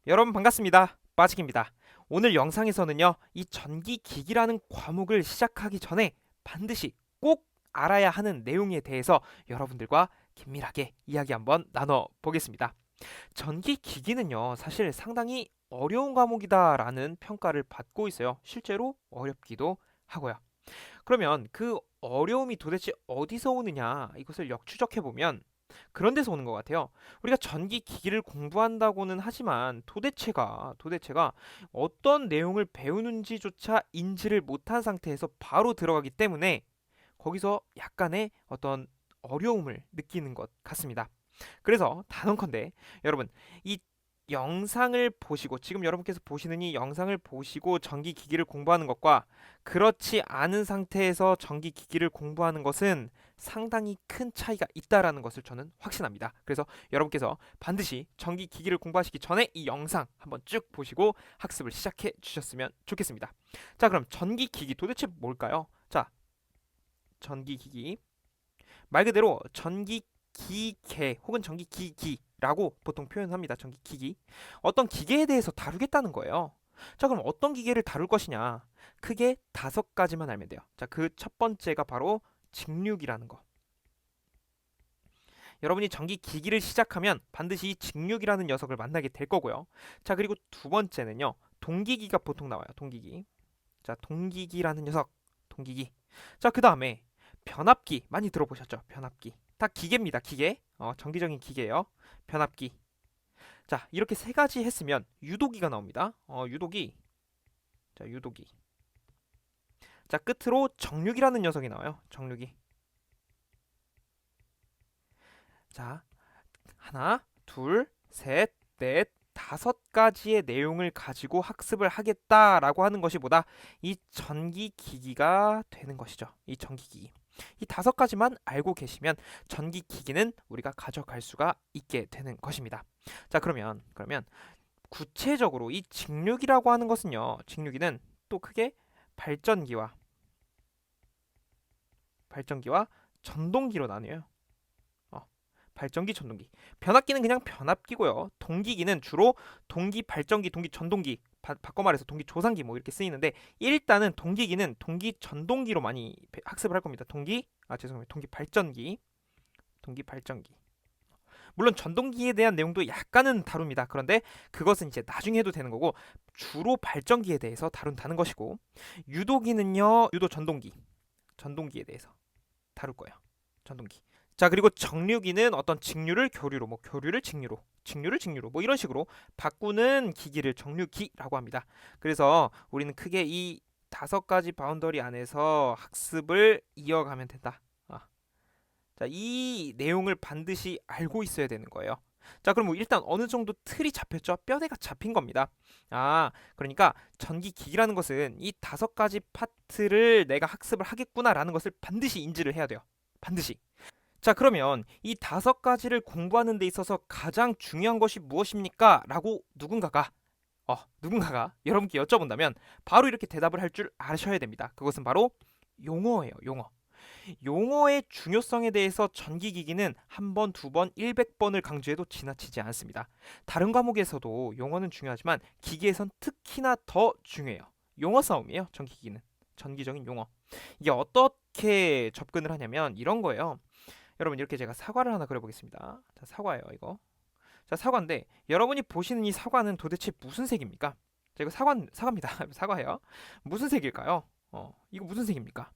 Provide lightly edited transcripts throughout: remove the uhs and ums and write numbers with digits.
여러분 반갑습니다. 빠직입니다. 오늘 영상에서는요, 이 전기기기라는 과목을 시작하기 전에 반드시 꼭 알아야 하는 내용에 대해서 여러분들과 긴밀하게 이야기 한번 나눠보겠습니다. 전기기기는요, 사실 상당히 어려운 과목이다라는 평가를 받고 있어요. 실제로 어렵기도 하고요. 그러면 그 어려움이 도대체 어디서 오느냐, 이것을 역추적해보면 그런 데서 오는 것 같아요. 우리가 전기 기기를 공부한다고는 하지만 도대체가 어떤 내용을 배우는지조차 인지를 못한 상태에서 바로 들어가기 때문에 거기서 약간의 어떤 어려움을 느끼는 것 같습니다. 그래서 단언컨대 여러분, 이 영상을 보시고 지금 여러분께서 보시는 이 영상을 보시고 전기 기기를 공부하는 것과 그렇지 않은 상태에서 전기 기기를 공부하는 것은 상당히 큰 차이가 있다라는 것을 저는 확신합니다. 그래서 여러분께서 반드시 전기 기기를 공부하시기 전에 이 영상 한번 쭉 보시고 학습을 시작해 주셨으면 좋겠습니다. 자, 그럼 전기 기기 도대체 뭘까요? 자, 전기 기기 말 그대로 전기기계 혹은 전기기기라고 보통 표현합니다. 전기기기. 어떤 기계에 대해서 다루겠다는 거예요. 자, 그럼 어떤 기계를 다룰 것이냐? 크게 5가지만 알면 돼요. 자, 그 첫 번째가 바로 직육이라는 거. 여러분이 전기기기를 시작하면 반드시 이 직육이라는 녀석을 만나게 될 거고요. 자, 그리고 두 번째는요. 동기기가 보통 나와요. 동기기. 자, 동기기라는 녀석. 동기기. 자, 그 다음에 변압기 많이 들어보셨죠? 변압기. 다 기계입니다. 기계. 정기적인 기계예요. 변압기. 자, 이렇게 3가지 했으면 유도기가 나옵니다. 유도기. 자, 유도기. 자, 끝으로 정류기라는 녀석이 나와요. 정류기. 자, 하나, 둘, 셋, 넷, 5가지의 내용을 가지고 학습을 하겠다라고 하는 것이보다 이 전기기기가 되는 것이죠. 이 전기기기. 이 5가지만 알고 계시면 전기기기는 우리가 가져갈 수가 있게 되는 것입니다. 자, 그러면 구체적으로 이 직육이라고 하는 것은요. 직육이는 또 크게 발전기와 발전기와 전동기로 나뉘어요. 어, 발전기, 전동기. 변압기는 그냥 변압기고요. 동기기는 주로 동기 발전기, 동기 전동기, 바꿔 말해서 동기 조상기 뭐 이렇게 쓰이는데 일단은 동기기는 동기 전동기로 많이 학습을 할 겁니다. 죄송합니다. 동기 발전기, 동기 발전기. 물론 전동기에 대한 내용도 약간은 다룹니다. 그런데 그것은 이제 나중에 해도 되는 거고 주로 발전기에 대해서 다룬다는 것이고 유도기는요. 유도 전동기, 전동기에 대해서 다룰 거예요. 전동기. 자, 그리고 정류기는 어떤 직류를 교류로, 뭐 교류를 직류로, 직류를 직류로, 뭐 이런 식으로 바꾸는 기기를 정류기라고 합니다. 그래서 우리는 크게 이 5가지 바운더리 안에서 학습을 이어가면 된다. 자, 이 내용을 반드시 알고 있어야 되는 거예요. 자, 그럼 뭐 일단 어느 정도 틀이 잡혔죠? 뼈대가 잡힌 겁니다. 그러니까 전기기기라는 것은 이 5가지 파트를 내가 학습을 하겠구나라는 것을 반드시 인지를 해야 돼요. 반드시. 자, 그러면 이 5가지를 공부하는 데 있어서 가장 중요한 것이 무엇입니까? 라고 누군가가 여러분께 여쭤본다면 바로 이렇게 대답을 할 줄 아셔야 됩니다. 그것은 바로 용어예요, 용어. 용어의 중요성에 대해서 전기기기는 한 번, 두 번, 100번을 강조해도 지나치지 않습니다. 다른 과목에서도 용어는 중요하지만 기기에선 특히나 더 중요해요. 용어 싸움이에요, 전기기기는. 전기적인 용어. 이게 어떻게 접근을 하냐면 이런 거예요. 여러분 이렇게 제가 사과를 하나 그려보겠습니다. 자, 사과예요, 이거. 자, 사과인데 여러분이 보시는 이 사과는 도대체 무슨 색입니까? 자, 이거 사과입니다. 사과예요. 무슨 색일까요? 이거 무슨 색입니까?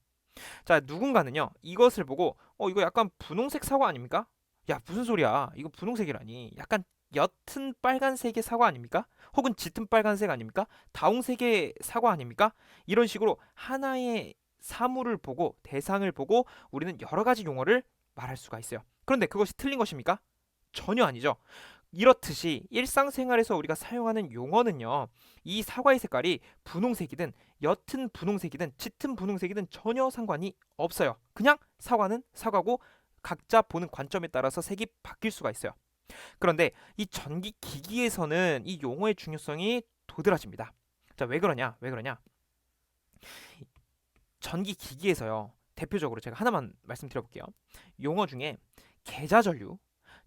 자, 누군가는요 이것을 보고 이거 약간 분홍색 사과 아닙니까? 야, 무슨 소리야, 이거 분홍색이라니, 약간 옅은 빨간색의 사과 아닙니까? 혹은 짙은 빨간색 아닙니까? 다홍색의 사과 아닙니까? 이런 식으로 하나의 사물을 보고 대상을 보고 우리는 여러 가지 용어를 말할 수가 있어요. 그런데 그것이 틀린 것입니까? 전혀 아니죠. 이렇듯이 일상생활에서 우리가 사용하는 용어는요, 이 사과의 색깔이 분홍색이든 옅은 분홍색이든 짙은 분홍색이든 전혀 상관이 없어요. 그냥 사과는 사과고 각자 보는 관점에 따라서 색이 바뀔 수가 있어요. 그런데 이 전기 기기에서는 이 용어의 중요성이 도드라집니다. 자, 왜 그러냐? 왜 그러냐? 전기 기기에서요, 대표적으로 제가 하나만 말씀드려볼게요. 용어 중에 계좌 전류,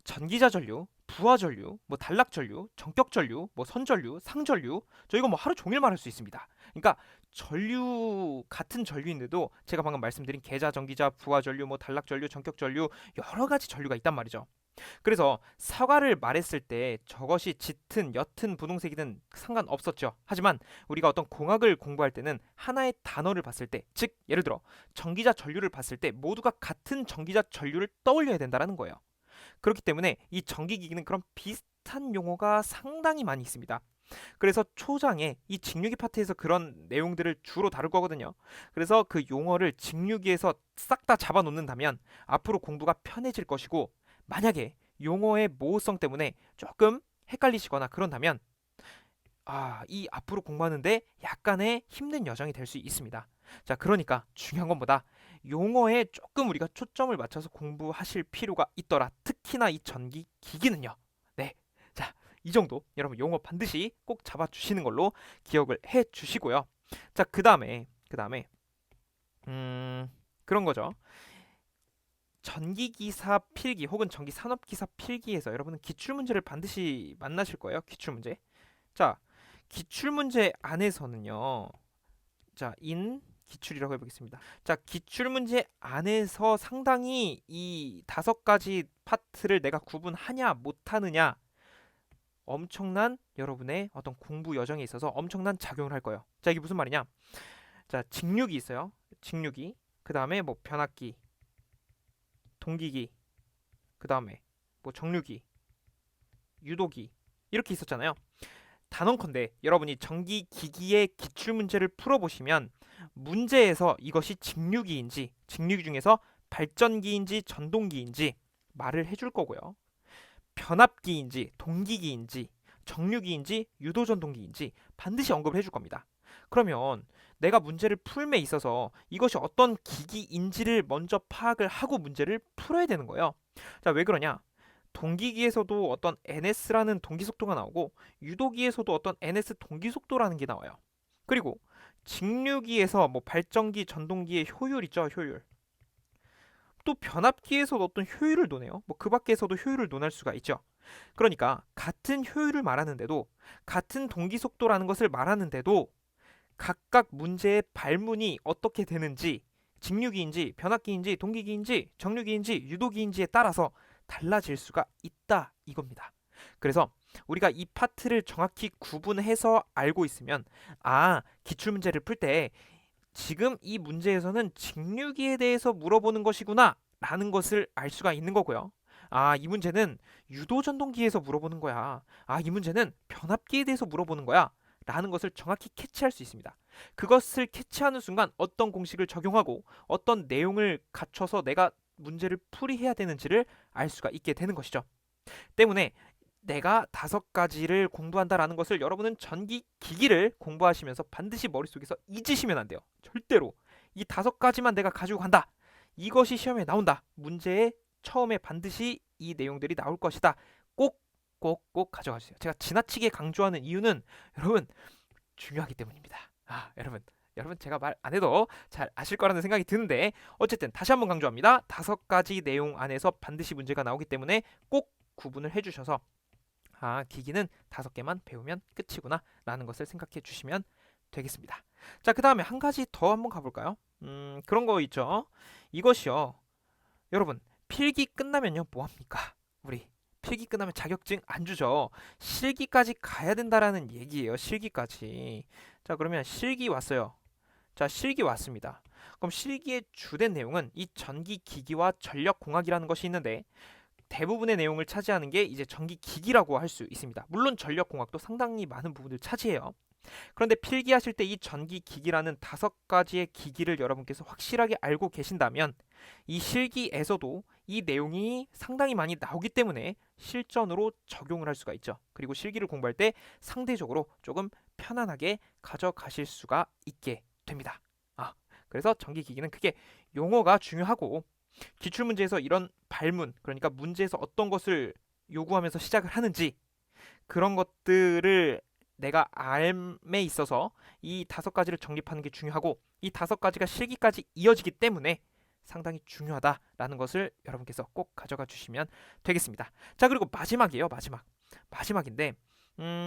전기자 전류, 부하전류, 뭐 단락전류, 전격전류, 뭐 선전류, 상전류, 저 이거 뭐 하루 종일 말할 수 있습니다. 그러니까 전류 같은 전류인데도 제가 방금 말씀드린 계자, 전기자, 부하전류, 뭐 단락전류, 전격전류 여러 가지 전류가 있단 말이죠. 그래서 사과를 말했을 때 저것이 짙은, 옅은 분홍색이든 상관없었죠. 하지만 우리가 어떤 공학을 공부할 때는 하나의 단어를 봤을 때, 즉 예를 들어 전기자 전류를 봤을 때 모두가 같은 전기자 전류를 떠올려야 된다는 거예요. 그렇기 때문에 이 전기기기는 그런 비슷한 용어가 상당히 많이 있습니다. 그래서 초장에 이 직류기 파트에서 그런 내용들을 주로 다룰 거거든요. 그래서 그 용어를 직류기에서 싹 다 잡아놓는다면 앞으로 공부가 편해질 것이고, 만약에 용어의 모호성 때문에 조금 헷갈리시거나 그런다면 이 앞으로 공부하는데 약간의 힘든 여정이 될 수 있습니다. 자, 그러니까 중요한 것보다 용어에 조금 우리가 초점을 맞춰서 공부하실 필요가 있더라. 특히나 이 전기 기기는요. 네. 자, 이 정도 여러분 용어 반드시 꼭 잡아 주시는 걸로 기억을 해 주시고요. 자, 그다음에 그런 거죠. 전기기사 필기 혹은 전기산업기사 필기에서 여러분은 기출문제를 반드시 만나실 거예요. 기출문제. 자, 기출문제 안에서는요. 자, 기출이라고 해보겠습니다. 자, 기출문제 안에서 상당히 이 5가지 파트를 내가 구분하냐 못하느냐 엄청난 여러분의 어떤 공부 여정에 있어서 엄청난 작용을 할 거예요. 자, 이게 무슨 말이냐? 자, 직류기 있어요. 직류기. 그 다음에 뭐 변압기, 동기기, 그 다음에 뭐 정류기, 유도기 이렇게 있었잖아요. 단언컨대 여러분이 전기기기의 기출문제를 풀어보시면 문제에서 이것이 직류기인지 직류기 중에서 발전기인지 전동기인지 말을 해줄 거고요. 변압기인지 동기기인지 정류기인지 유도전동기인지 반드시 언급을 해줄 겁니다. 그러면 내가 문제를 풀매 있어서 이것이 어떤 기기인지를 먼저 파악을 하고 문제를 풀어야 되는 거예요. 자, 왜 그러냐? 동기기에서도 어떤 ns라는 동기 속도가 나오고 유도기에서도 어떤 ns 동기 속도라는 게 나와요. 그리고 직류기에서 뭐 발전기, 전동기의 효율 있죠, 효율. 또 변압기에서도 어떤 효율을 노네요. 뭐 그 밖에서도 효율을 논할 수가 있죠. 그러니까 같은 효율을 말하는데도 같은 동기 속도라는 것을 말하는데도 각각 문제의 발문이 어떻게 되는지 직류기인지 변압기인지 동기기인지 정류기인지 유도기인지에 따라서 달라질 수가 있다 이겁니다. 그래서 우리가 이 파트를 정확히 구분해서 알고 있으면 기출문제를 풀 때 지금 이 문제에서는 직류기에 대해서 물어보는 것이구나 라는 것을 알 수가 있는 거고요. 이 문제는 유도전동기에서 물어보는 거야. 이 문제는 변압기에 대해서 물어보는 거야. 라는 것을 정확히 캐치할 수 있습니다. 그것을 캐치하는 순간 어떤 공식을 적용하고 어떤 내용을 갖춰서 내가 문제를 풀이해야 되는지를 알 수가 있게 되는 것이죠. 때문에 내가 5가지를 공부한다라는 것을 여러분은 전기 기기를 공부하시면서 반드시 머릿속에서 잊으시면 안 돼요. 절대로 이 5가지만 내가 가지고 간다. 이것이 시험에 나온다. 문제에 처음에 반드시 이 내용들이 나올 것이다. 꼭 가져가 주세요. 제가 지나치게 강조하는 이유는 여러분 중요하기 때문입니다. 여러분 제가 말 안 해도 잘 아실 거라는 생각이 드는데 어쨌든 다시 한번 강조합니다. 5가지 내용 안에서 반드시 문제가 나오기 때문에 꼭 구분을 해주셔서 기기는 5개만 배우면 끝이구나 라는 것을 생각해 주시면 되겠습니다. 자, 그 다음에 한 가지 더 한번 가볼까요? 그런 거 있죠. 이것이요. 여러분 필기 끝나면요 뭐합니까? 우리 필기 끝나면 자격증 안 주죠. 실기까지 가야 된다라는 얘기예요. 실기까지. 자, 그러면 실기 왔어요. 자, 실기 왔습니다. 그럼 실기의 주된 내용은 이 전기기기와 전력공학이라는 것이 있는데 대부분의 내용을 차지하는 게 이제 전기기기라고 할 수 있습니다. 물론 전력공학도 상당히 많은 부분을 차지해요. 그런데 필기하실 때 이 전기기기라는 5가지의 기기를 여러분께서 확실하게 알고 계신다면 이 실기에서도 이 내용이 상당히 많이 나오기 때문에 실전으로 적용을 할 수가 있죠. 그리고 실기를 공부할 때 상대적으로 조금 편안하게 가져가실 수가 있게 됩니다. 그래서 전기기기는 크게 용어가 중요하고 기출문제에서 이런 발문, 그러니까 문제에서 어떤 것을 요구하면서 시작을 하는지 그런 것들을 내가 알에 있어서 이 5가지를 정립하는 게 중요하고 이 5가지가 실기까지 이어지기 때문에 상당히 중요하다라는 것을 여러분께서 꼭 가져가 주시면 되겠습니다. 자, 그리고 마지막이에요. 마지막인데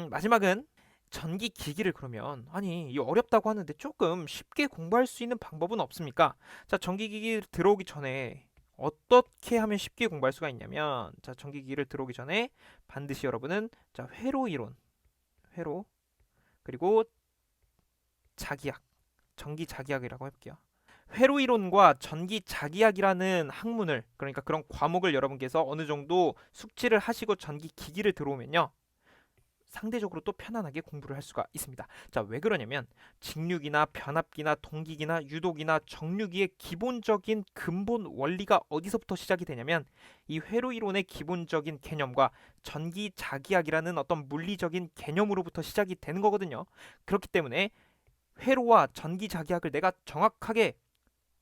마지막은 전기 기기를 그러면 아니 이 어렵다고 하는데 조금 쉽게 공부할 수 있는 방법은 없습니까? 자, 전기 기기 들어오기 전에 어떻게 하면 쉽게 공부할 수가 있냐면 자, 전기 기기를 들어오기 전에 반드시 여러분은 자, 회로 이론, 회로 그리고 자기약, 전기 자기약이라고 해볼게요. 회로 이론과 전기 자기약이라는 학문을 그러니까 그런 과목을 여러분께서 어느 정도 숙지를 하시고 전기 기기를 들어오면요. 상대적으로 또 편안하게 공부를 할 수가 있습니다. 자, 왜 그러냐면 직류기나 변압기나 동기기나 유도기나 정류기의 기본적인 근본 원리가 어디서부터 시작이 되냐면 이 회로 이론의 기본적인 개념과 전기 자기약이라는 어떤 물리적인 개념으로부터 시작이 되는 거거든요. 그렇기 때문에 회로와 전기 자기약을 내가 정확하게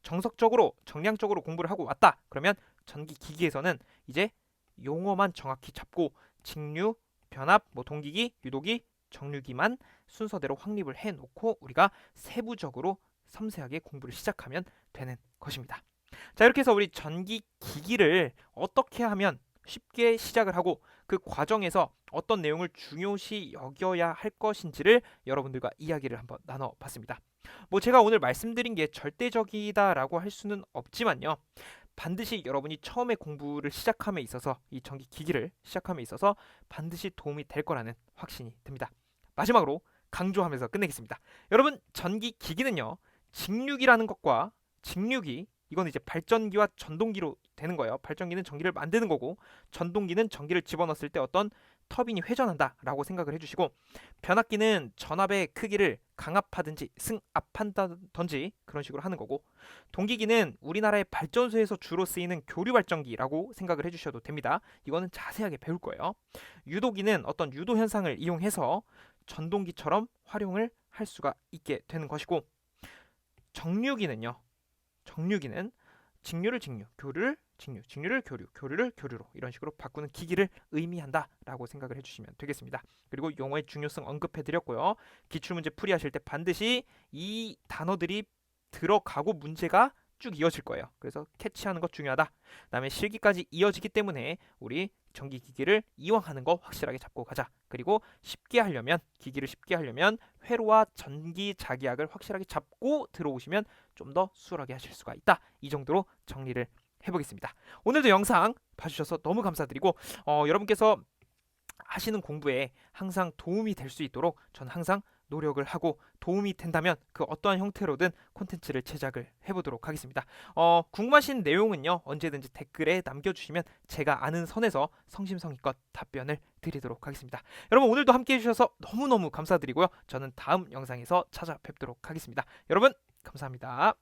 정석적으로 정량적으로 공부를 하고 왔다. 그러면 전기 기기에서는 이제 용어만 정확히 잡고 직류, 변압, 동기기, 유도기, 정류기만 순서대로 확립을 해놓고 우리가 세부적으로 섬세하게 공부를 시작하면 되는 것입니다. 자, 이렇게 해서 우리 전기 기기를 어떻게 하면 쉽게 시작을 하고 그 과정에서 어떤 내용을 중요시 여겨야 할 것인지를 여러분들과 이야기를 한번 나눠봤습니다. 제가 오늘 말씀드린 게 절대적이다라고 할 수는 없지만요. 반드시 여러분이 처음에 공부를 시작함에 있어서 이 전기 기기를 시작함에 있어서 반드시 도움이 될 거라는 확신이 듭니다. 마지막으로 강조하면서 끝내겠습니다. 여러분, 전기 기기는요. 직류기라는 것과 직류기 이건 이제 발전기와 전동기로 되는 거예요. 발전기는 전기를 만드는 거고 전동기는 전기를 집어넣었을 때 어떤 터빈이 회전한다라고 생각을 해주시고 변압기는 전압의 크기를 강압하든지 승압한다든지 그런 식으로 하는 거고 동기기는 우리나라의 발전소에서 주로 쓰이는 교류 발전기라고 생각을 해주셔도 됩니다. 이거는 자세하게 배울 거예요. 유도기는 어떤 유도 현상을 이용해서 전동기처럼 활용을 할 수가 있게 되는 것이고 정류기는 직류를 직류, 교류를 직류, 직류를 교류, 교류를 교류로 이런 식으로 바꾸는 기기를 의미한다라고 생각을 해주시면 되겠습니다. 그리고 용어의 중요성 언급해드렸고요. 기출문제 풀이하실 때 반드시 이 단어들이 들어가고 문제가 쭉 이어질 거예요. 그래서 캐치하는 것 중요하다. 그다음에 실기까지 이어지기 때문에 우리 전기기기를 이왕 하는 거 확실하게 잡고 가자. 그리고 기기를 쉽게 하려면 회로와 전기 자기약을 확실하게 잡고 들어오시면 좀 더 수월하게 하실 수가 있다. 이 정도로 정리를 해보겠습니다. 오늘도 영상 봐주셔서 너무 감사드리고 여러분께서 하시는 공부에 항상 도움이 될 수 있도록 저는 항상 노력을 하고 도움이 된다면 그 어떠한 형태로든 콘텐츠를 제작을 해보도록 하겠습니다. 궁금하신 내용은요 언제든지 댓글에 남겨주시면 제가 아는 선에서 성심성의껏 답변을 드리도록 하겠습니다. 여러분 오늘도 함께 해주셔서 너무너무 감사드리고요. 저는 다음 영상에서 찾아뵙도록 하겠습니다. 여러분 감사합니다.